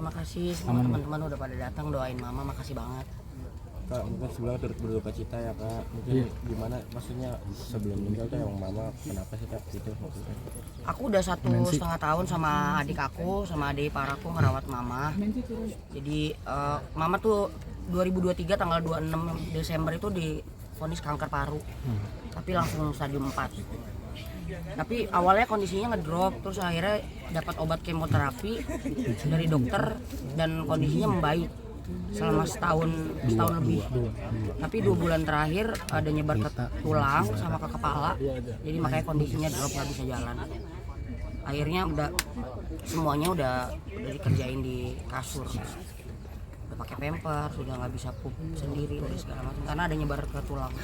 Terima kasih semua teman-teman udah pada datang, doain mama, makasih banget. Kak, mungkin sebelumnya turut berduka cita ya Kak. Mungkin gimana, maksudnya sebelum meninggal tuh yang mama kenapa sih Kak gitu maksudnya? Aku udah 1,5 tahun sama adik aku, sama adik ipar aku ngerawat mama. Jadi mama tuh 2023 tanggal 26 Desember itu divonis kanker paru. Tapi langsung stadium 4. Tapi awalnya kondisinya ngedrop, terus akhirnya dapat obat kemoterapi dari dokter dan kondisinya membaik selama setahun lebih. Tapi 2 bulan terakhir ada nyebar ke tulang sama ke kepala, jadi makanya kondisinya drop, nggak bisa jalan. Akhirnya semuanya udah dikerjain di kasur, udah pakai pamper, sudah nggak bisa pup sendiri, udah segala macam karena ada nyebar ke tulang.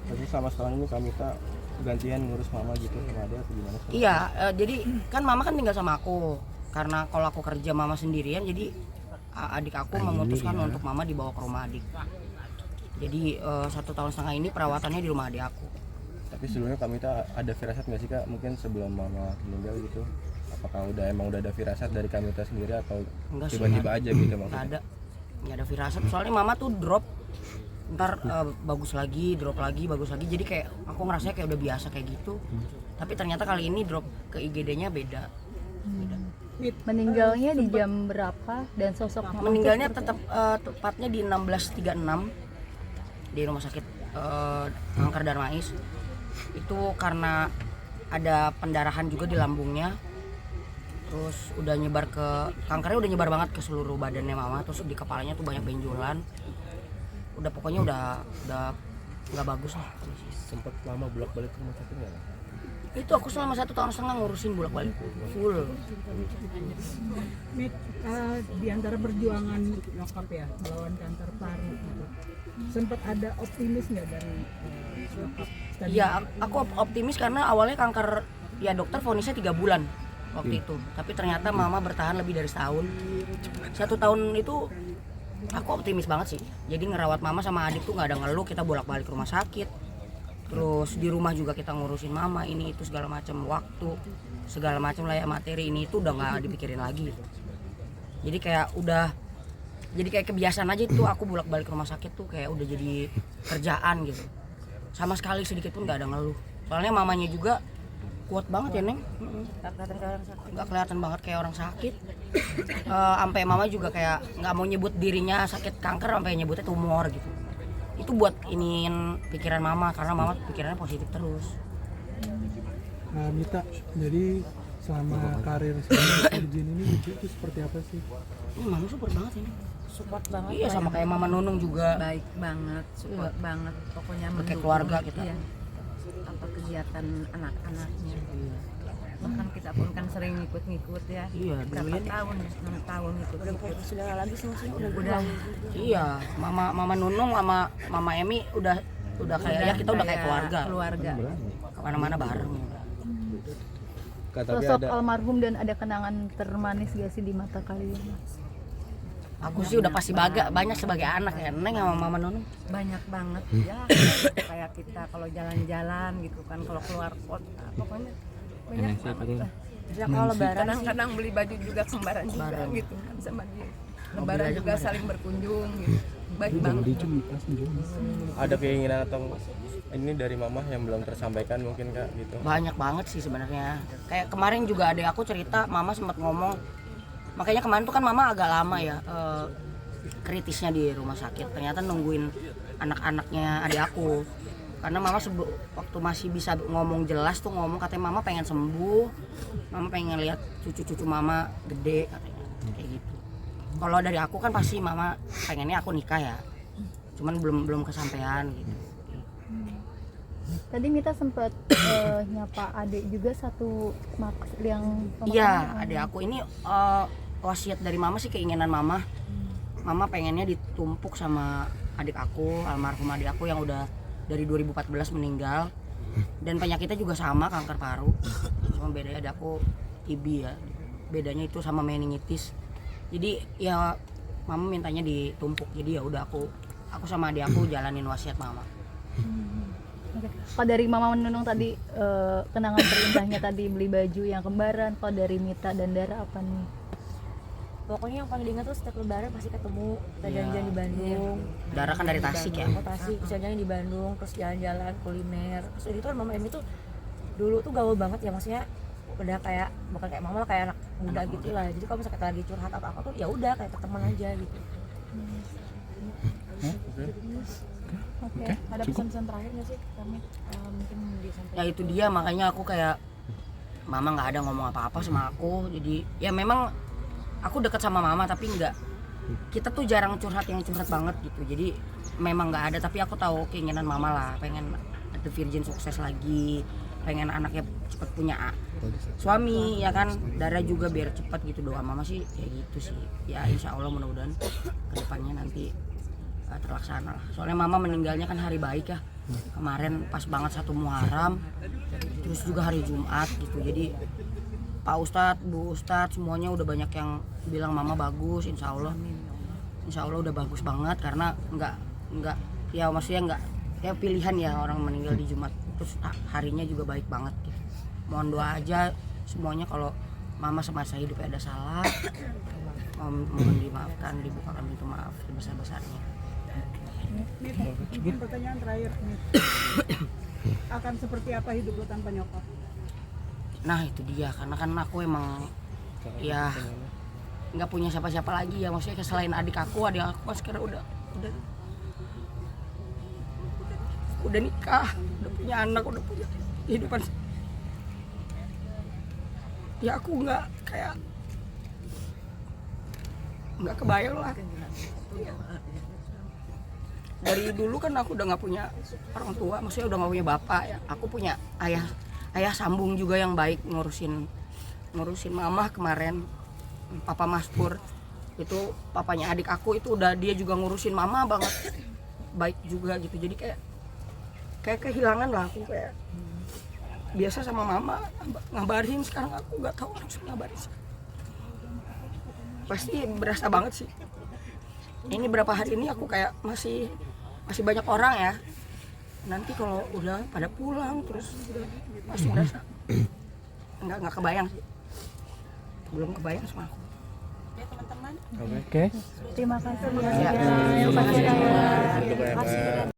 Jadi selama setahun ini kami tak gantian ngurus mama gitu sama ada atau gimana sih? Iya, jadi kan mama kan tinggal sama aku, karena kalau aku kerja mama sendirian, jadi adik aku memutuskan untuk mama dibawa ke rumah adik. Jadi 1,5 tahun ini perawatannya di rumah adik aku. Tapi sebelumnya kami tak ada firasat nggak sih Kak, mungkin sebelum mama meninggal gitu? Apakah udah ada firasat dari kami sendiri atau tiba-tiba aja gitu maksudnya? Nggak ada firasat, soalnya mama tuh drop, ntar bagus lagi, drop lagi, bagus lagi. Jadi kayak aku ngerasanya kayak udah biasa kayak gitu. Tapi ternyata kali ini drop ke IGD-nya beda. Meninggalnya di jam berapa dan sosok mama? Meninggalnya tetap tepatnya di 16.36 di rumah sakit kanker Darmais. Itu karena ada pendarahan juga di lambungnya. Terus udah nyebar kankernya udah nyebar banget ke seluruh badannya mama. Terus di kepalanya tuh banyak benjolan. Pokoknya udah nggak bagus lah. Sempat lama bolak-balik ke rumah sakit nggak? Itu aku selama 1,5 tahun ngurusin bolak-balik full. Di antara perjuangan nyokap ya melawan kanker paru gitu, sempat ada optimis nggak dari nyokap? Iya, aku optimis karena awalnya kanker, ya dokter vonisnya 3 bulan waktu itu. Tapi ternyata mama bertahan lebih dari setahun. 1 tahun itu aku optimis banget sih. Jadi ngerawat mama sama adik tuh nggak ada ngeluh, kita bolak-balik rumah sakit. Terus di rumah juga kita ngurusin mama, ini itu segala macam, waktu segala macam lah ya, materi ini itu udah nggak dipikirin lagi. Jadi kayak kebiasaan aja itu, aku bolak-balik rumah sakit tuh kayak udah jadi kerjaan gitu. Sama sekali sedikit pun nggak ada ngeluh. Soalnya mamanya juga kuat banget ya Neng, nggak kelihatan banget kayak orang sakit. Sampai mama juga kayak nggak mau nyebut dirinya sakit kanker, sampai nyebutnya tumor gitu. Itu buat iniin pikiran mama, karena mama pikirannya positif terus. Mita, jadi selama karir Virgin ini itu seperti apa sih? Ini mama support banget ini. Support banget. Iya, sama kayak mama Nunung juga. Baik banget, support banget. Pokoknya Kayak keluarga kita. Iya. Apa kegiatan anak-anaknya. Bahkan kita pun kan sering ngikut-ngikut ya. Iya, berapa dulunya tahun? 6 tahun ikut-ngikut. sudah lagi sama sih Udah. Iya, mama Nunung sama mama Emi udah kayak ya kita udah kayak keluarga. Kemana-mana bareng. Sosok almarhum dan ada kenangan termanis gak sih di mata kalian? Aku sih udah pasti banyak sebagai anak ya, Neng sama mama Nunung. Banyak banget ya. Kayak kita kalau jalan-jalan gitu kan, kalau keluar kota, pokoknya banyak banget. Ya kalau lebaran Kadang-kadang beli baju juga kembaran juga gitu kan sama dia. Lebaran juga saling berkunjung gitu. Baik banget. Ada keinginan atau ini dari mama yang belum tersampaikan mungkin Kak gitu? banyak banget sih sebenarnya. Kayak kemarin juga adek aku cerita, mama sempat ngomong. Makanya kemarin tuh kan mama agak lama ya kritisnya di rumah sakit. Ternyata nungguin anak-anaknya adik aku. Karena mama waktu masih bisa ngomong jelas tuh ngomong, katanya mama pengen sembuh, mama pengen lihat cucu-cucu mama gede katanya, kayak gitu. Kalau dari aku kan pasti mama pengennya aku nikah ya, cuman belum kesampaian gitu. Tadi Mita sempat nyapa adik juga satu yang Iya, adik aku ini wasiat dari mama sih, keinginan mama. Mama pengennya ditumpuk sama adik aku, almarhum adik aku yang udah dari 2014 meninggal, dan penyakitnya juga sama, kanker paru. Cuma bedanya ada aku TB ya, bedanya itu sama meningitis. Jadi ya mama mintanya ditumpuk, jadi ya udah aku sama adik aku jalanin wasiat mama. Kalau dari Mama Nunung tadi kenangan terindahnya tadi beli baju yang kembaran, kalau dari Mita dan Dara apa nih? pokoknya yang paling diingat tuh setiap lebaran pasti ketemu, kita Iya. jalan-jalan di Bandung. Dara kan dari Tasik ya. Oh, Tasik, terus jalan-jalan di Bandung, terus jalan-jalan kuliner. Terus itu kan Mama Emi tuh dulu tuh gaul banget ya, maksudnya udah kayak bukan kayak mama lah, kayak anak muda gitu lah. Jadi kalau misalnya kita lagi curhat apa tuh ya udah kayak teman aja gitu. Oke, ada pesan-pesan terakhir nggak sih kami mungkin disampaikan? Ya itu dia, makanya aku kayak mama nggak ada ngomong apa-apa sama aku. Jadi ya memang aku deket sama mama tapi nggak, kita tuh jarang curhat yang curhat banget gitu. Jadi memang nggak ada, tapi aku tahu keinginan mama lah, pengen The Virgin sukses lagi, pengen anaknya cepet punya suami ya kan. Dara juga biar cepet gitu, doa mama sih kayak gitu sih. Ya insya Allah mudah-mudahan kedepannya nanti terlaksana lah. Soalnya mama meninggalnya kan hari baik ya, kemarin pas banget 1 Muharram, terus juga hari Jumat gitu. Jadi Pak Ustadz, Bu Ustadz semuanya udah banyak yang bilang mama bagus. Insya Allah udah bagus banget, karena nggak ya maksudnya nggak ya pilihan ya orang meninggal di Jumat, terus harinya juga baik banget gitu. Mohon doa aja semuanya, kalau mama semasa hidupnya ada salah mohon dimaafkan, dibukakan pintu maaf sebesar-besarnya. Mungkin pertanyaan terakhir nih. Akan seperti apa hidup lo tanpa nyokap? Nah itu dia, karena kan aku emang ya nggak punya siapa-siapa lagi ya, maksudnya selain adik aku kan sekarang udah nikah, udah punya anak, udah punya kehidupan. Ya aku nggak kebayang lah. Dari dulu kan aku udah nggak punya orang tua, maksudnya udah nggak punya bapak ya. Aku punya ayah sambung juga yang baik, ngurusin mama kemarin. Papa Mas Pur itu papanya adik aku, itu udah dia juga ngurusin mama banget, baik juga gitu. Jadi kayak kehilangan lah aku, kayak biasa sama mama ngabarin, sekarang aku nggak tahu harus ngabarin. Pasti berasa banget sih. Ini berapa hari ini aku kayak masih banyak orang ya. Nanti kalau udah pada pulang terus pasti berasa nggak kebayang sih. Belum kebayang sama aku. Oke. Terima kasih Ya. ya. Terima kasih.